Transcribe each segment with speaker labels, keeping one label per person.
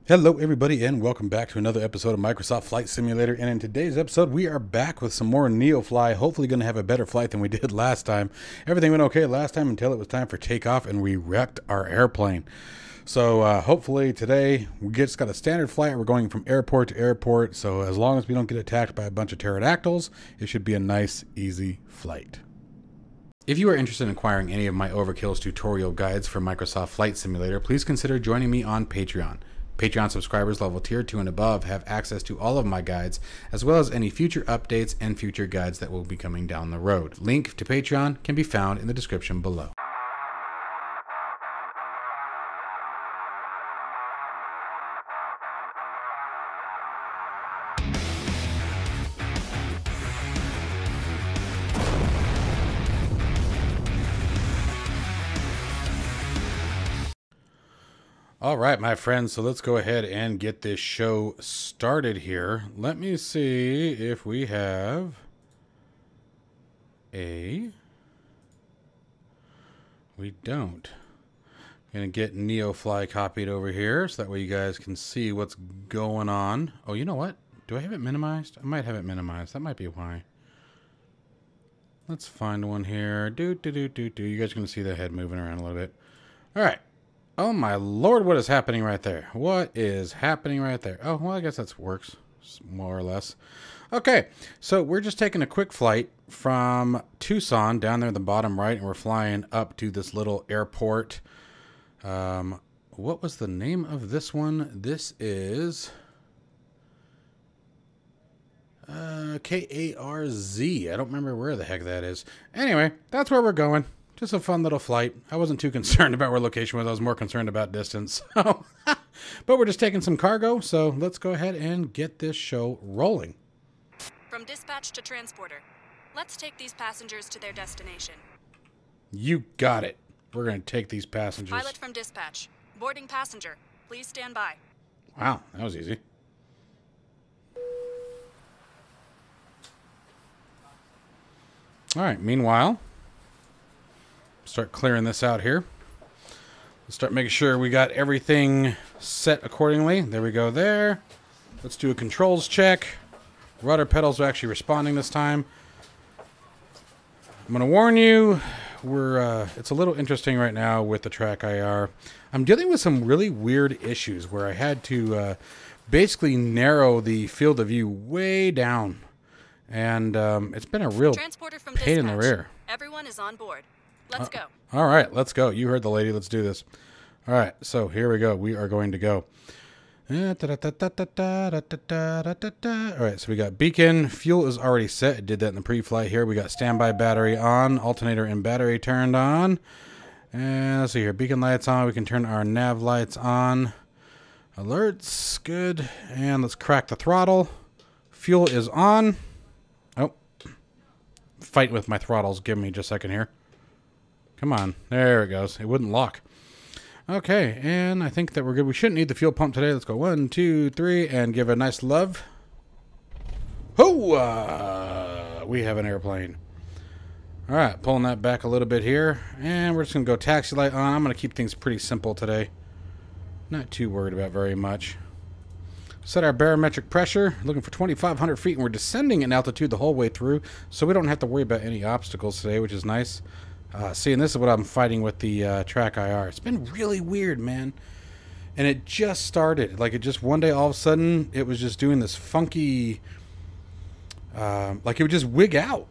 Speaker 1: Hello everybody and welcome back to another episode of Microsoft Flight Simulator, and in today's episode we are back with some more NeoFly. Hopefully going to have a better flight than we did last time. Everything went okay last time until it was time for takeoff and we wrecked our airplane. So hopefully today we just got a standard flight. We're going from airport to airport, so as long as we don't get attacked by a bunch of pterodactyls, it should be a nice easy flight. If you are interested in acquiring any of my Overkills tutorial guides for Microsoft Flight Simulator, please consider joining me on Patreon. Patreon subscribers level tier 2 and above have access to all of my guides, as well as any future updates and future guides that will be coming down the road. Link to Patreon can be found in the description below. All right, my friends, so let's go ahead and get this show started here. Let me see if we have we don't. I'm going to get NeoFly copied over here so that way you guys can see what's going on. Oh, you know what? Do I have it minimized? I might have it minimized. That might be why. Let's find one here. You guys are going to see the head moving around a little bit. All right. Oh my lord, what is happening right there? What is happening right there? Oh, well, I guess that works, more or less. Okay, so we're just taking a quick flight from Tucson down there in the bottom right, and we're flying up to this little airport. What was the name of this one? This is KARZ. I don't remember where the heck that is. Anyway, that's where we're going. Just a fun little flight. I wasn't too concerned about where location was. I was more concerned about distance. But we're just taking some cargo, so let's go ahead and get this show rolling.
Speaker 2: From dispatch to transporter, let's take these passengers to their destination.
Speaker 1: You got it. We're going to take these passengers.
Speaker 2: Pilot from dispatch. Boarding passenger. Please stand by.
Speaker 1: Wow, that was easy. All right, meanwhile, start clearing this out here. Let's start making sure we got everything set accordingly. There we go there. Let's do a controls check. Rudder pedals are actually responding this time. I'm going to warn you, it's a little interesting right now with the track IR. I'm dealing with some really weird issues where I had to basically narrow the field of view way down. And it's been a real pain in the rear.
Speaker 2: Everyone is on board. Let's go.
Speaker 1: All right, let's go. You heard the lady. Let's do this. All right, so here we go. We are going to go. All right, so we got beacon. Fuel is already set. It did that in the pre-flight here. We got standby battery on. Alternator and battery turned on. And let's see here. Beacon lights on. We can turn our nav lights on. Alerts. Good. And let's crack the throttle. Fuel is on. Oh. Fight with my throttles. Give me just a second here. Come on. There it goes. It wouldn't lock. Okay, and I think that we're good. We shouldn't need the fuel pump today. Let's go 1, 2, 3, and give a nice love. Hoo! We have an airplane. All right, pulling that back a little bit here. And we're just going to go taxi light on. I'm going to keep things pretty simple today. Not too worried about very much. Set our barometric pressure. Looking for 2,500 feet, and we're descending in altitude the whole way through, so we don't have to worry about any obstacles today, which is nice. See, and this is what I'm fighting with the track IR. It's been really weird, man. And it just started. Like, it just one day, all of a sudden, it was just doing this funky... like, it would just wig out.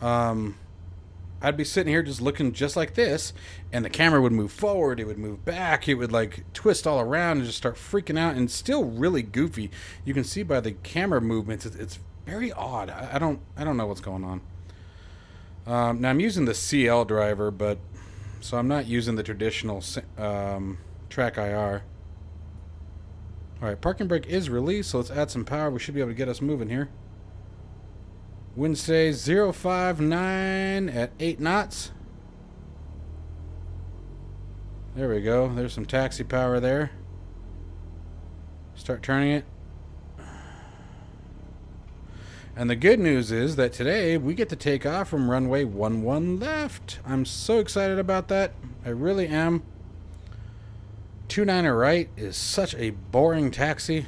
Speaker 1: I'd be sitting here just looking just like this, and the camera would move forward, it would move back, it would, like, twist all around and just start freaking out, and still really goofy. You can see by the camera movements, it's very odd. I don't know what's going on. Now I'm using the CL driver, but so I'm not using the traditional track IR. Alright, parking brake is released, so let's add some power. We should be able to get us moving here. Wind stays 059 at 8 knots. There we go. There's some taxi power there. Start turning it. And the good news is that today we get to take off from runway 11 left. I'm so excited about that. I really am. 29er right is such a boring taxi.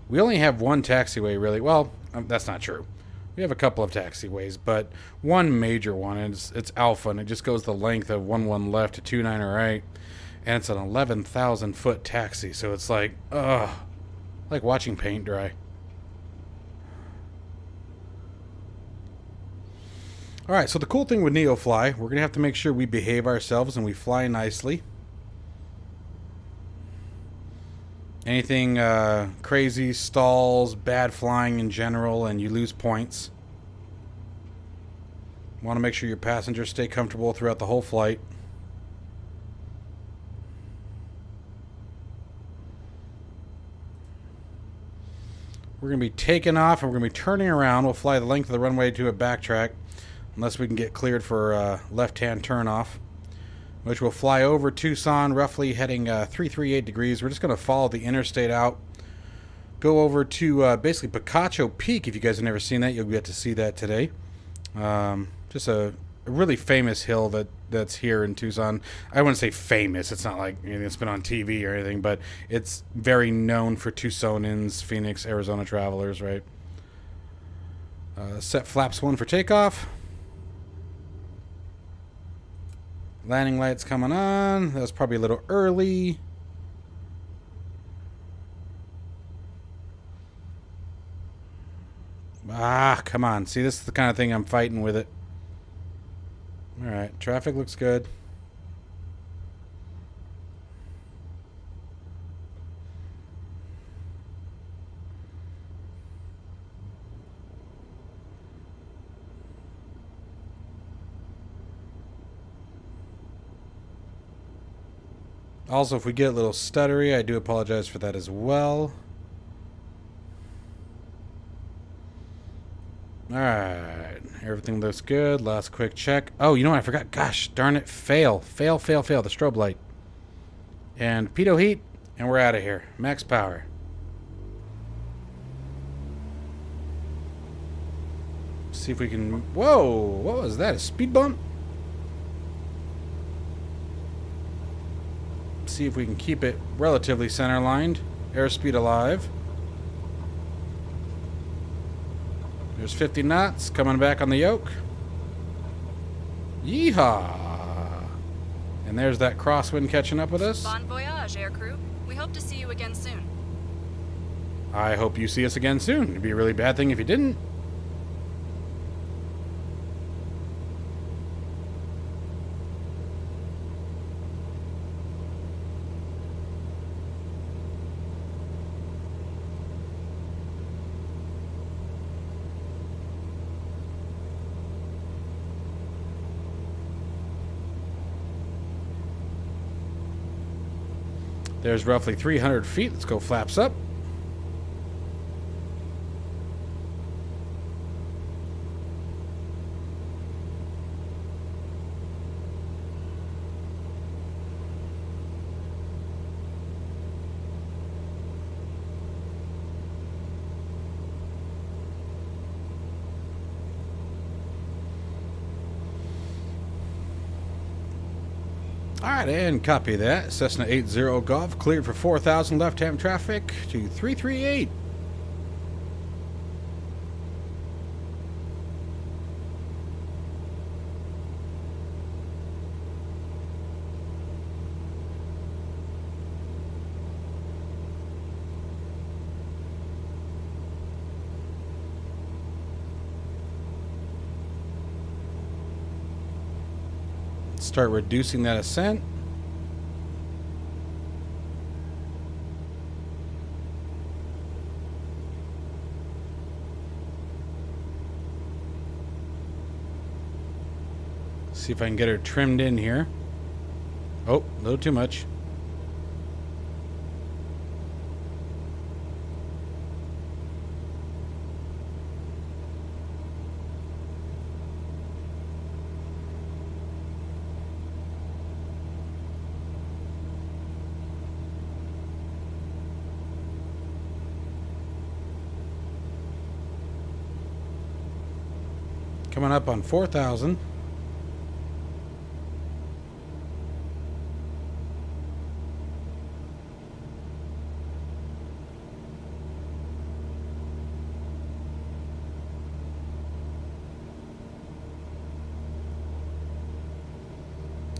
Speaker 1: We only have one taxiway, really. Well, that's not true. We have a couple of taxiways, but one major one, and it's Alpha, and it just goes the length of 11 left to 29er right, and it's an 11,000 foot taxi, so it's like, ugh, like watching paint dry. All right, so the cool thing with NeoFly, we're gonna have to make sure we behave ourselves and we fly nicely. Anything crazy, stalls, bad flying in general, and you lose points. Want to make sure your passengers stay comfortable throughout the whole flight. We're going to be taking off and we're going to be turning around. We'll fly the length of the runway to a backtrack, unless we can get cleared for left-hand turnoff, which will fly over Tucson, roughly heading 338 degrees. We're just going to follow the interstate out, go over to basically Picacho Peak. If you guys have never seen that, you'll get to see that today. Just a really famous hill that's here in Tucson. I wouldn't say famous. It's not like it's been on TV or anything, but it's very known for Tucsonans, Phoenix, Arizona travelers, right? Set flaps 1 for takeoff. Landing lights coming on. That was probably a little early. Ah, come on. See, this is the kind of thing I'm fighting with it. Alright, traffic looks good. Also, if we get a little stuttery, I do apologize for that as well. Alright, everything looks good. Last quick check. Oh, you know what? I forgot. Gosh, darn it. Fail. Fail, fail, fail. The strobe light. And pitot heat, and we're out of here. Max power. See if we can... Whoa! What was that? A speed bump? See if we can keep it relatively center lined. Airspeed alive. There's 50 knots coming back on the yoke. Yeehaw! And there's that crosswind catching up with us.
Speaker 2: Bon voyage, aircrew. We hope to see you again soon.
Speaker 1: I hope you see us again soon. It'd be a really bad thing if you didn't. There's roughly 300 feet. Let's go flaps up. Alright, and copy that. Cessna 80 Golf cleared for 4,000 left-hand traffic to 338. Start reducing that ascent. See if I can get her trimmed in here. Oh, a little too much. Coming up on 4,000.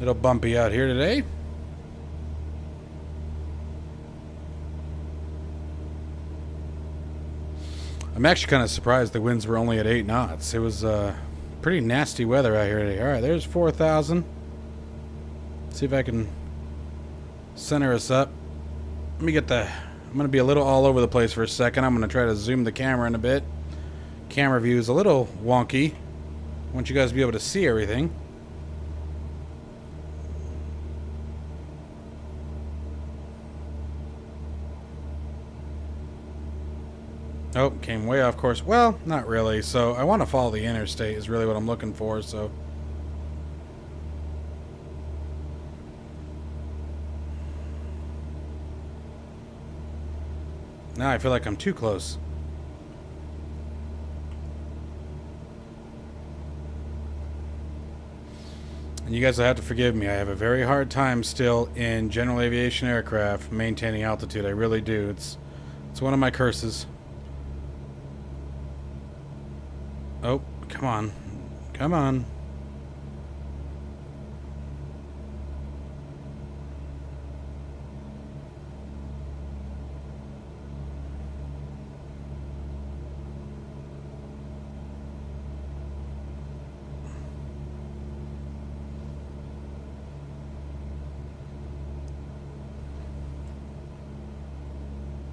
Speaker 1: Little bumpy out here today. I'm actually kind of surprised the winds were only at 8 knots. It was pretty nasty weather out here today. Alright, there's 4,000. See if I can center us up. Let me get the... I'm going to be a little all over the place for a second. I'm going to try to zoom the camera in a bit. Camera view is a little wonky. I want you guys to be able to see everything. Oh, came way off course. Well, not really. So I want to follow the interstate is really what I'm looking for. So now I feel like I'm too close. And you guys will have to forgive me. I have a very hard time still in general aviation aircraft maintaining altitude. I really do. It's one of my curses. Oh, come on. Come on.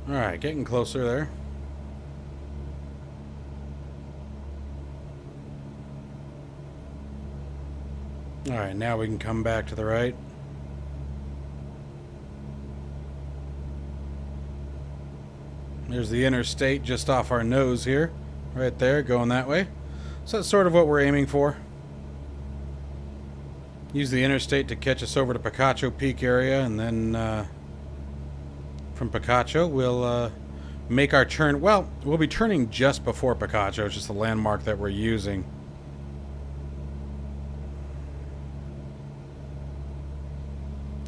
Speaker 1: All right, getting closer there. Alright, now we can come back to the right. There's the interstate just off our nose here. Right there, going that way. So that's sort of what we're aiming for. Use the interstate to catch us over to Picacho Peak area, and then from Picacho we'll make our turn. Well, we'll be turning just before Picacho. It's just the landmark that we're using.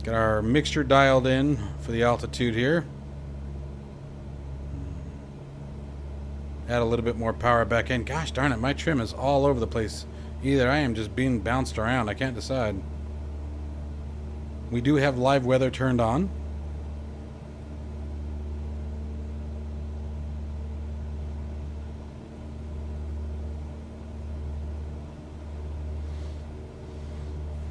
Speaker 1: Got our mixture dialed in for the altitude here. Add a little bit more power back in. Gosh darn it, my trim is all over the place. Either I am just being bounced around. I can't decide. We do have live weather turned on.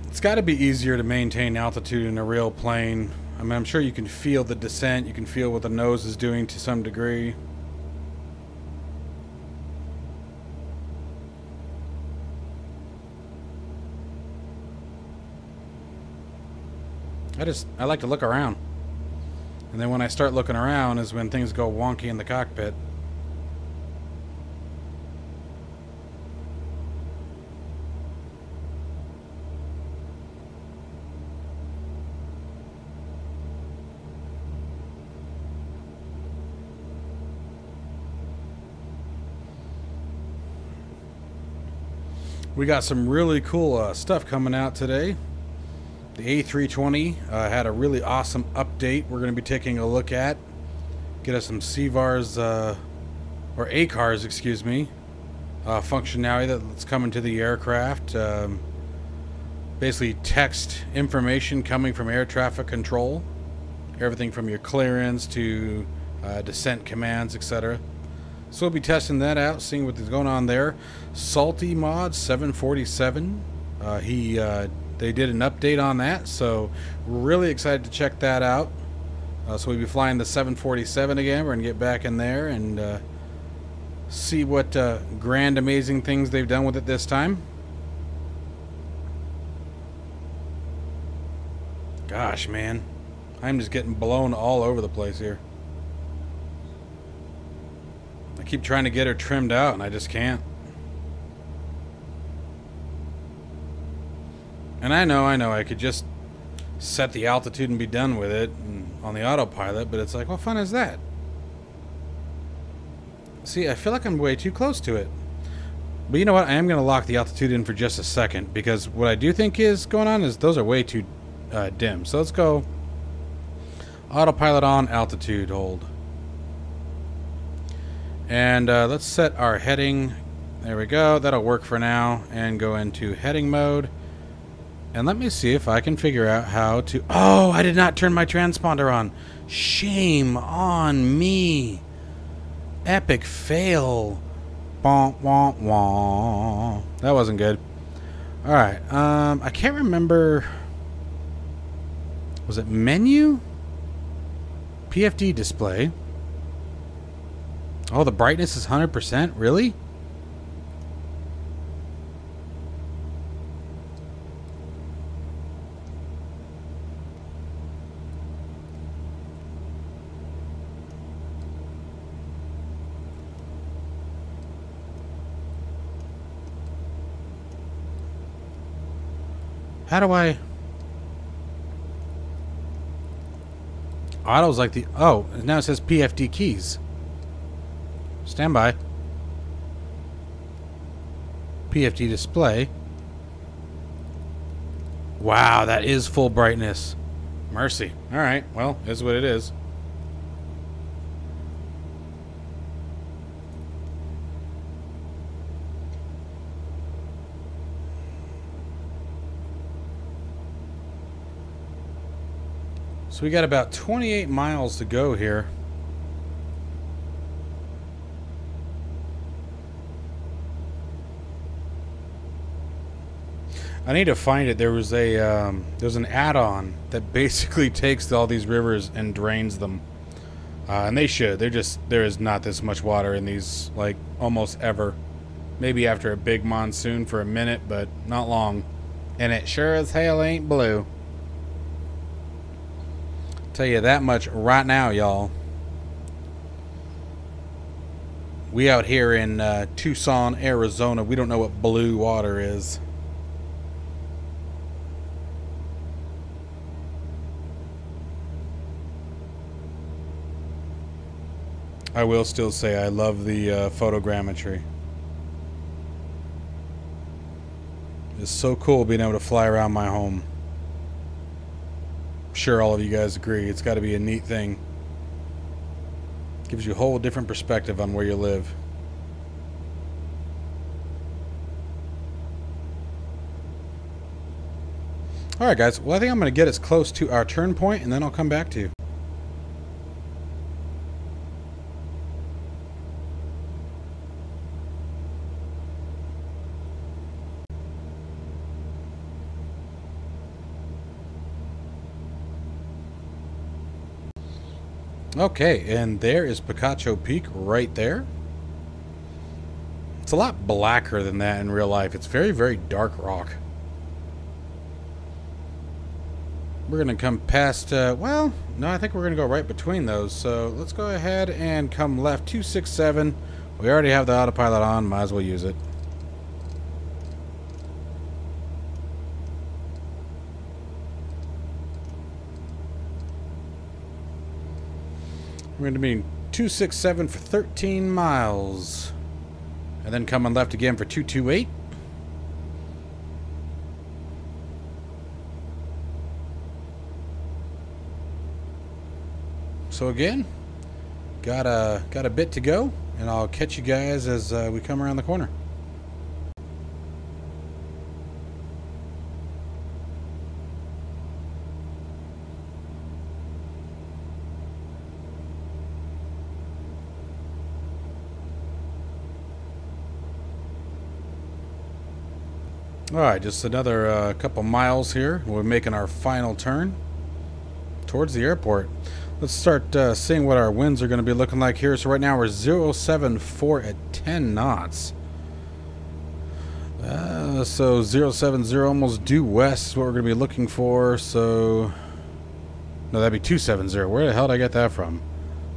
Speaker 1: It's got to be easier to maintain altitude in a real plane. I mean, I'm sure you can feel the descent. You can feel what the nose is doing to some degree. I like to look around. And then when I start looking around is when things go wonky in the cockpit. We got some really cool stuff coming out today. The A320 had a really awesome update we're going to be taking a look at. Get us some CVARs, or ACARs, excuse me, functionality that's coming to the aircraft. Basically text information coming from air traffic control. Everything from your clearance to descent commands, etc. So we'll be testing that out, seeing what is going on there. Salty Mod 747. They did an update on that, so we're really excited to check that out. So we'll be flying the 747 again. We're gonna get back in there and see what grand, amazing things they've done with it this time. Gosh, man, I'm just getting blown all over the place here. I keep trying to get her trimmed out, and I just can't. And I know, I could just set the altitude and be done with it and on the autopilot, but it's like, what fun is that? See, I feel like I'm way too close to it. But you know what? I am going to lock the altitude in for just a second, because what I do think is going on is those are way too dim. So let's go autopilot on, altitude hold. And let's set our heading. There we go. That'll work for now. And go into heading mode. And let me see if I can figure out how to... Oh, I did not turn my transponder on. Shame on me. Epic fail. Wah, wah, wah. That wasn't good. Alright, I can't remember... Was it menu? PFD display. Oh, the brightness is 100%? Really? How do I... Auto's like the... Oh, now it says PFD keys. Stand by. PFD display. Wow, that is full brightness. Mercy. Alright, well, is what it is. So we got about 28 miles to go here. I need to find it. There was a there's an add-on that basically takes all these rivers and drains them, and they should. There is not this much water in these, like, almost ever. Maybe after a big monsoon for a minute, but not long. And it sure as hell ain't blue. Tell you that much right now, y'all. We out here in Tucson, Arizona, we don't know what blue water is. I will still say I love the photogrammetry. It's so cool being able to fly around my home. I'm sure all of you guys agree. It's got to be a neat thing. Gives you a whole different perspective on where you live. Alright guys, well I think I'm going to get as close to our turn point and then I'll come back to you. Okay, and there is Picacho Peak right there. It's a lot blacker than that in real life. It's very, very dark rock. We're going to come past, well, no, I think we're going to go right between those. So let's go ahead and come left 267. We already have the autopilot on, might as well use it. We're going to be 267 for 13 miles. And then coming left again for 228. So again, got a bit to go, and I'll catch you guys as we come around the corner. Alright, just another couple miles here. We're making our final turn towards the airport. Let's start seeing what our winds are going to be looking like here. So right now we're 074 at 10 knots. So 070 almost due west is what we're going to be looking for. So, no, that'd be 270. Where the hell did I get that from?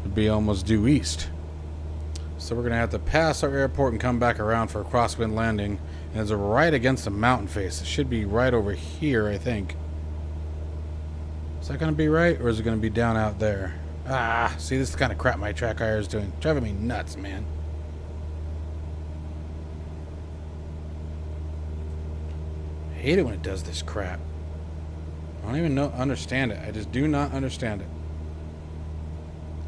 Speaker 1: It'd be almost due east. So we're going to have to pass our airport and come back around for a crosswind landing. And it's right against the mountain face. It should be right over here, I think. Is that going to be right, or is it going to be down out there? Ah, see, this is the kind of crap my track IR is doing. Driving me nuts, man. I hate it when it does this crap. I don't even understand it. I just do not understand it.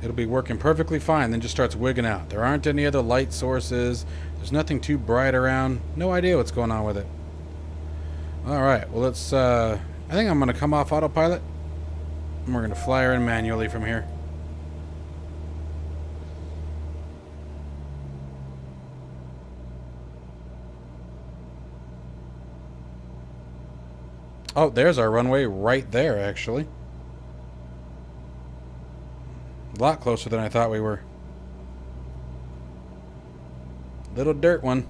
Speaker 1: It'll be working perfectly fine, then just starts wigging out. There aren't any other light sources. There's nothing too bright around. No idea what's going on with it. Alright, well let's, I think I'm going to come off autopilot. And we're going to fly her in manually from here. Oh, there's our runway right there, actually. A lot closer than I thought we were. Little dirt one.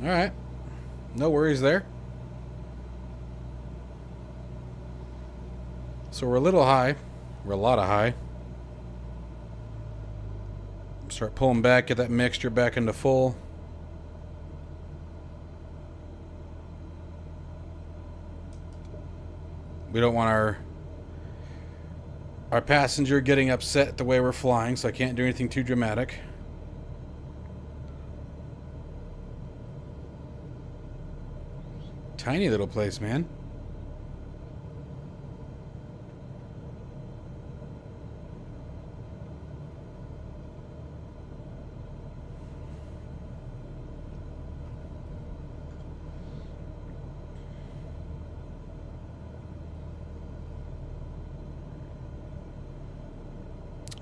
Speaker 1: Alright. No worries there. So we're a little high. We're a lot of high. Start pulling back, get that mixture back into full. We don't want our passenger getting upset at the way we're flying, so I can't do anything too dramatic. Tiny little place, man.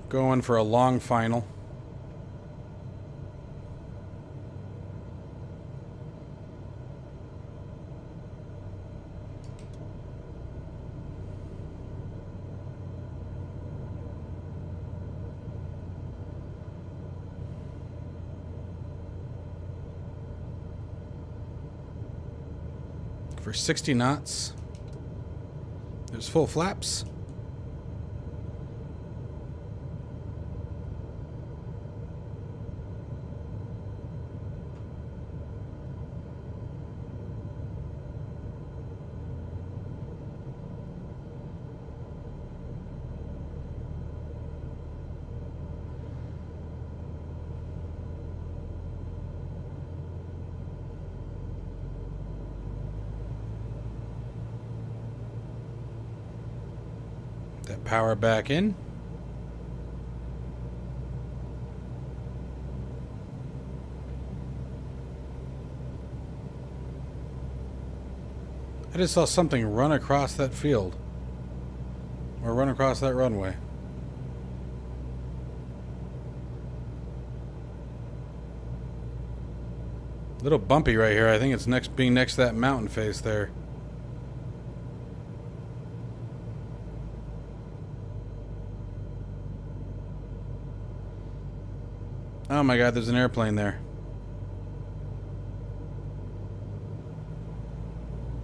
Speaker 1: Going for a long final. For 60 knots. There's full flaps. That power back in. I just saw something run across that field. Or run across that runway. A little bumpy right here. I think it's being next to that mountain face there. Oh my god, there's an airplane there.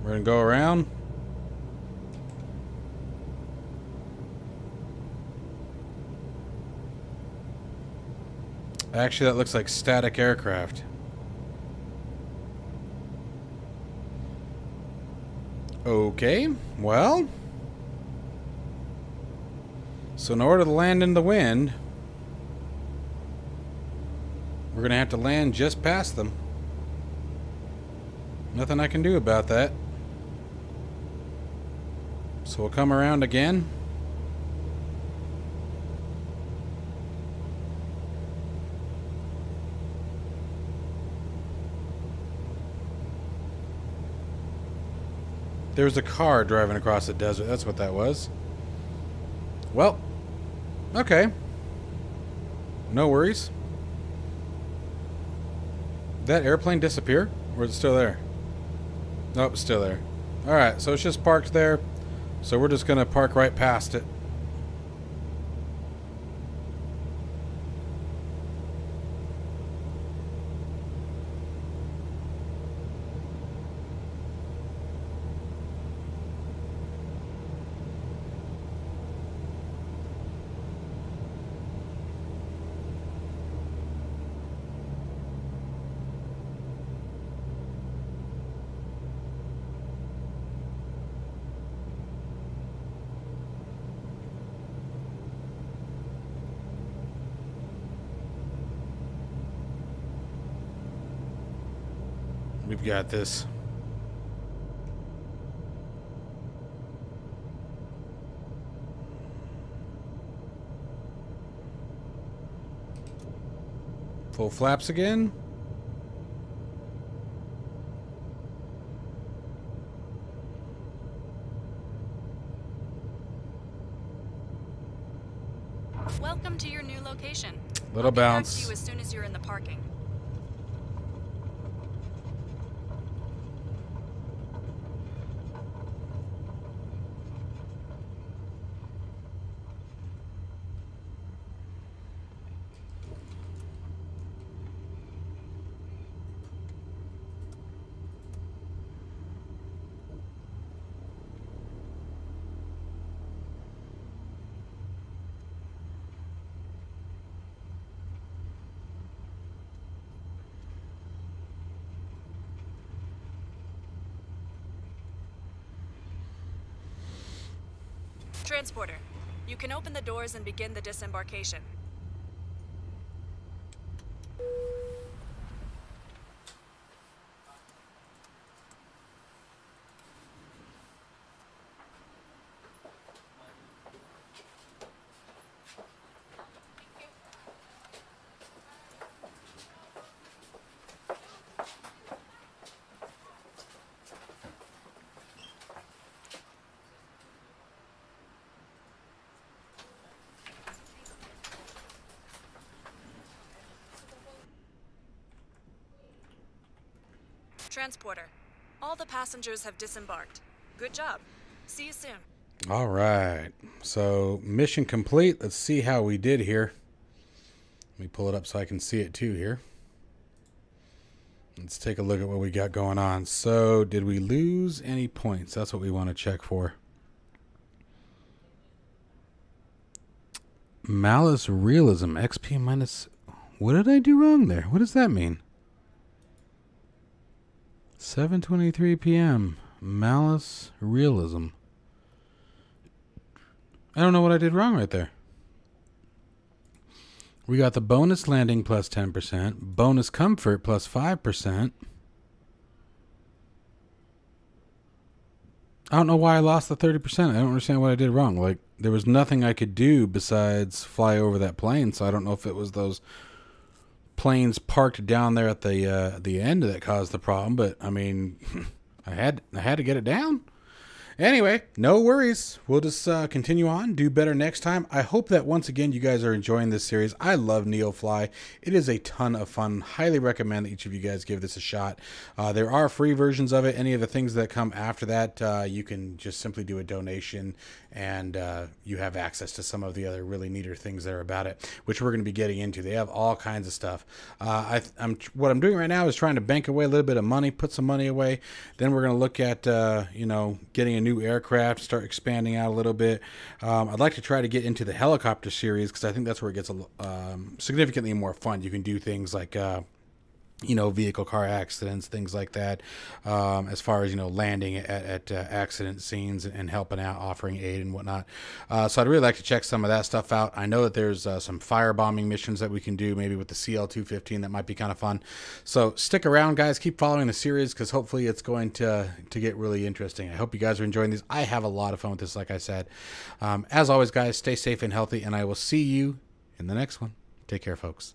Speaker 1: We're gonna go around. Actually, that looks like static aircraft. Okay, well. So in order to land in the wind, we're gonna have to land just past them. Nothing I can do about that. So we'll come around again. There's a car driving across the desert. That's what that was. Well, okay. No worries. Did that airplane disappear? Or is it still there? Nope, it's still there. Alright, so it's just parked there. So we're just going to park right past it. We've got this. Full flaps again.
Speaker 2: Welcome to your new location.
Speaker 1: Little
Speaker 2: I'll get back
Speaker 1: bounce.
Speaker 2: to you as soon as you're in the parking. Transporter, you can open the doors and begin the disembarkation. Transporter, all the passengers have disembarked. Good job. See you soon.
Speaker 1: All right. So mission complete. Let's see how we did here. Let me pull it up so I can see it too here. Let's take a look at what we got going on. So did we lose any points? That's what we want to check for. Malice realism. XP minus. What did I do wrong there? What does that mean? 7:23 p.m. Malice realism. I don't know what I did wrong right there. We got the bonus landing plus 10%, bonus comfort plus 5%. I don't know why I lost the 30%. I don't understand what I did wrong. Like, there was nothing I could do besides fly over that plane, so I don't know if it was those planes parked down there at the end that caused the problem, but I mean, I had to get it down. Anyway, no worries. We'll just continue on, do better next time. I hope that once again you guys are enjoying this series. I love NeoFly. It is a ton of fun. Highly recommend that each of you guys give this a shot. There are free versions of it. Any of the things that come after that, you can just simply do a donation, and you have access to some of the other really neater things that are about it, which we're going to be getting into. They have all kinds of stuff. What I'm doing right now is trying to bank away a little bit of money, put some money away. Then we're going to look at getting a new aircraft, start expanding out a little bit. I'd like to try to get into the helicopter series because I think that's where it gets significantly more fun. You can do things like vehicle car accidents, things like that, as far as landing at accident scenes and helping out, offering aid and whatnot. So I'd really like to check some of that stuff out. I know that there's some firebombing missions that we can do, maybe with the CL-215. That might be kind of fun. So stick around, guys. Keep following the series because hopefully it's going to get really interesting. I hope you guys are enjoying these. I have a lot of fun with this, like I said. As always, guys, stay safe and healthy, and I will see you in the next one. Take care, folks.